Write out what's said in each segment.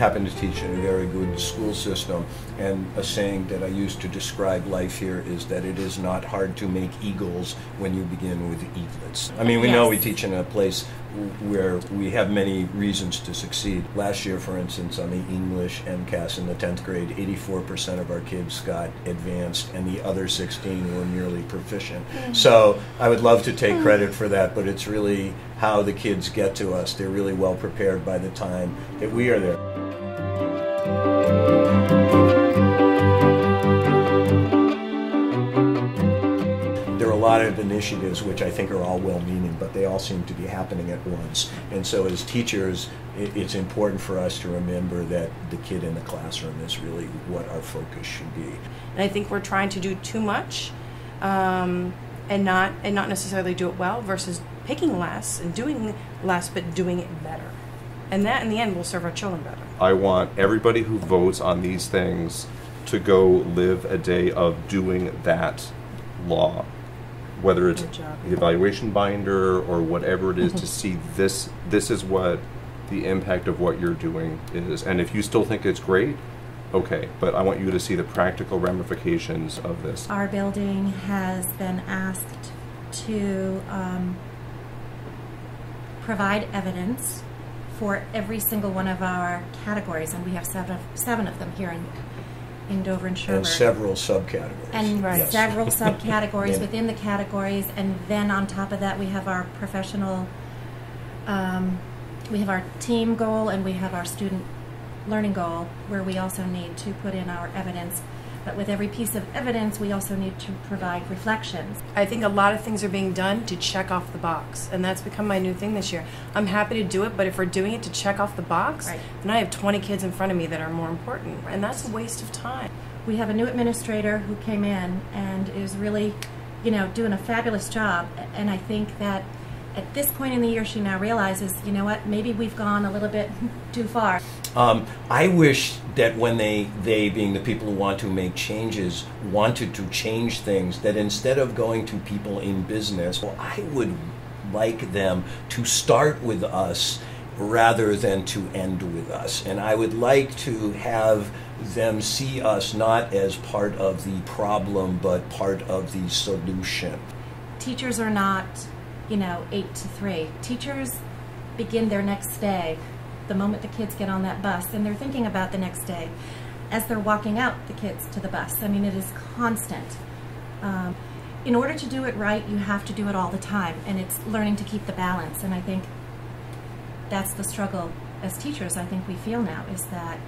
happen to teach in a very good school system, and a saying that I use to describe life here is that it is not hard to make eagles when you begin with eaglets. I mean, we know we teach in a place where we have many reasons to succeed. Last year, for instance, on the English MCAS in the 10th grade, 84% of our kids got advanced, and the other 16 were merely proficient. So I would love to take credit for that, but it's really how the kids get to us. They're really well prepared by the time that we are there. There are a lot of initiatives which I think are all well-meaning, but they all seem to be happening at once. And so as teachers, it's important for us to remember that the kid in the classroom is really what our focus should be. And I think we're trying to do too much and not necessarily do it well, versus picking less and doing less but doing it better. And that in the end will serve our children better. I want everybody who votes on these things to go live a day of doing that law, whether it's the evaluation binder or whatever it is, to see this is what the impact of what you're doing is. And if you still think it's great, okay, but I want you to see the practical ramifications of this. Our building has been asked to provide evidence for every single one of our categories, and we have seven of them here in Dover and Sherborn. And several subcategories. And several subcategories within the categories, and then on top of that we have our professional, we have our team goal, and we have our student learning goal, where we also need to put in our evidence. But with every piece of evidence, we also need to provide reflections. I think a lot of things are being done to check off the box, and that's become my new thing this year. I'm happy to do it, but if we're doing it to check off the box, then I have 20 kids in front of me that are more important, and that's a waste of time. We have a new administrator who came in and is really, doing a fabulous job, and I think that at this point in the year she now realizes, you know what, maybe we've gone a little bit too far. I wish that when they being the people who want to make changes, wanted to change things, that instead of going to people in business, I would like them to start with us rather than to end with us. And I would like to have them see us not as part of the problem, but part of the solution. Teachers are not 8 to 3. Teachers begin their next day the moment the kids get on that bus, and they're thinking about the next day as they're walking out the kids to the bus. I mean, it is constant. In order to do it right, you have to do it all the time, and it's learning to keep the balance. And I think that's the struggle as teachers I think we feel now, is that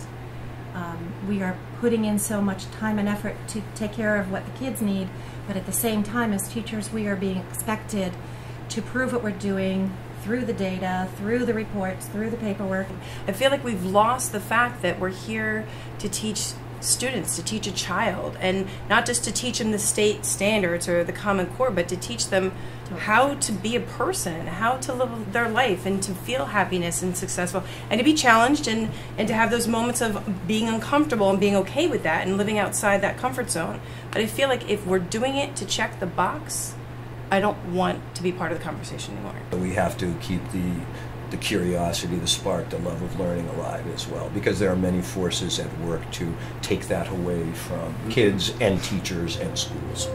we are putting in so much time and effort to take care of what the kids need, but at the same time as teachers we are being expected to prove what we're doing through the data, through the reports, through the paperwork. I feel like we've lost the fact that we're here to teach students, to teach a child, and not just to teach them the state standards or the Common Core, but to teach them how to be a person, how to live their life, and to feel happiness and successful, and to be challenged, and to have those moments of being uncomfortable and being okay with that and living outside that comfort zone. But I feel like if we're doing it to check the box, I don't want to be part of the conversation anymore. We have to keep the curiosity, the spark, the love of learning alive as well, because there are many forces at work to take that away from kids and teachers and schools.